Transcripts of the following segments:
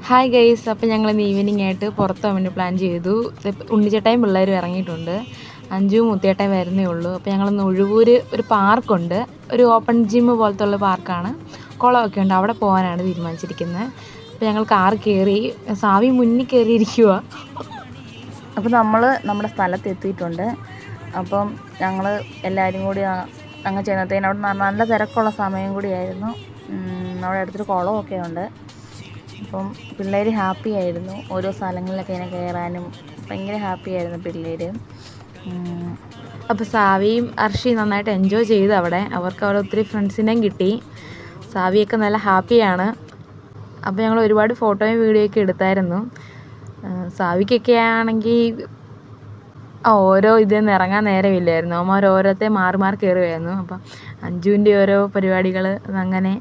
Hi guys, അപ്പോൾ ഞങ്ങൾ ഇന്ന് ഈവനിങ് ആയിട്ട് പുറത്ത് പോകാൻ വേണ്ടി പ്ലാൻ ചെയ്തു. ഉണ്ണിച്ചേട്ടായും പിള്ളേരും ഇറങ്ങിയിട്ടുണ്ട്. അഞ്ചും മുത്തിയേട്ടായും വരുന്നേ ഉള്ളൂ. അപ്പോൾ ഞങ്ങളിന്ന് ഒഴുവൂർ ഒരു പാർക്കുണ്ട്, ഒരു ഓപ്പൺ ജിം പോലത്തെ ഉള്ള പാർക്കാണ്, കുളമൊക്കെ ഉണ്ട്, അവിടെ പോകാനാണ് തീരുമാനിച്ചിരിക്കുന്നത്. അപ്പോൾ ഞങ്ങൾ കാർ കയറി, സാവി മുന്നിൽ കയറിയിരിക്കുക. അപ്പോൾ നമ്മൾ നമ്മുടെ സ്ഥലത്ത് എത്തിയിട്ടുണ്ട്. അപ്പം ഞങ്ങൾ എല്ലാവരും കൂടി അങ്ങ് ചെന്നത്തേന് അവിടെ നല്ല തിരക്കുള്ള സമയം കൂടിയായിരുന്നു. അവിടെ അടുത്തൊരു കുളമൊക്കെ ഉണ്ട്. അപ്പം പിള്ളേർ ഹാപ്പി ആയിരുന്നു, ഓരോ സ്ഥലങ്ങളിലൊക്കെ ഇങ്ങനെ കയറാനും ഭയങ്കര ഹാപ്പി ആയിരുന്നു പിള്ളേർ. അപ്പോൾ സാവിയും അർഷിയും നന്നായിട്ട് എൻജോയ് ചെയ്തു. അവർക്ക് അവിടെ ഒത്തിരി ഫ്രണ്ട്സിനെയും കിട്ടി. സാവിയൊക്കെ നല്ല ഹാപ്പിയാണ്. അപ്പോൾ ഞങ്ങൾ ഒരുപാട് ഫോട്ടോയും വീഡിയോ ഒക്കെ എടുത്തായിരുന്നു. സാവിക്കൊക്കെ ആണെങ്കിൽ ഓരോ ഇതിൽ നിന്ന് ഇറങ്ങാൻ നേരമില്ലായിരുന്നു, അവന്മാർ ഓരോരുത്തരെ മാറി മാറി കയറുമായിരുന്നു. അപ്പം അഞ്ജുവിൻ്റെ ഓരോ പരിപാടികൾ അങ്ങനെ.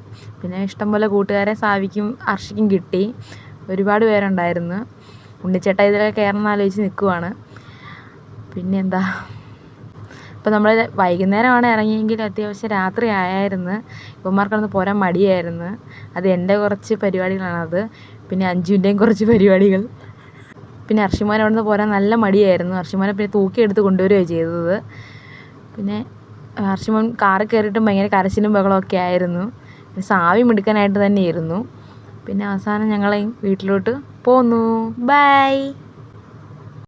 പിന്നെ ഇഷ്ടംപോലെ കൂട്ടുകാരെ സാവിക്കും അർഷിക്കും കിട്ടി, ഒരുപാട് പേരുണ്ടായിരുന്നു. ഉണ്ണിച്ചേട്ട ഇതിലൊക്കെ കയറണമെന്ന് ആലോചിച്ച് നിൽക്കുവാണ്. പിന്നെ എന്താ, ഇപ്പോൾ നമ്മൾ വൈകുന്നേരമാണ് ഇറങ്ങിയെങ്കിൽ അത്യാവശ്യം രാത്രി ആയായിരുന്നു. ഇവന്മാർക്കൊന്ന് പോരാൻ മടിയായിരുന്നു. അത് എൻ്റെ കുറച്ച് പരിപാടികളാണത്, പിന്നെ അഞ്ജുവിൻ്റെയും കുറച്ച് പരിപാടികൾ. പിന്നെ അർഷിമോൻ അവിടെ നിന്ന് പോരാൻ നല്ല മടിയായിരുന്നു. അർഷിമോനെ പിന്നെ തൂക്കിയെടുത്ത് കൊണ്ടുവരികയാണ് ചെയ്തത്. പിന്നെ അർഷിമോൻ കാറിൽ കയറിയിട്ടും ഭയങ്കര കരച്ചിലും ബഹളമൊക്കെ ആയിരുന്നു. പിന്നെ സാവി മിടുക്കാനായിട്ട് തന്നെയായിരുന്നു. പിന്നെ അവസാനം ഞങ്ങളെ വീട്ടിലോട്ട് പോന്നു. ബൈ.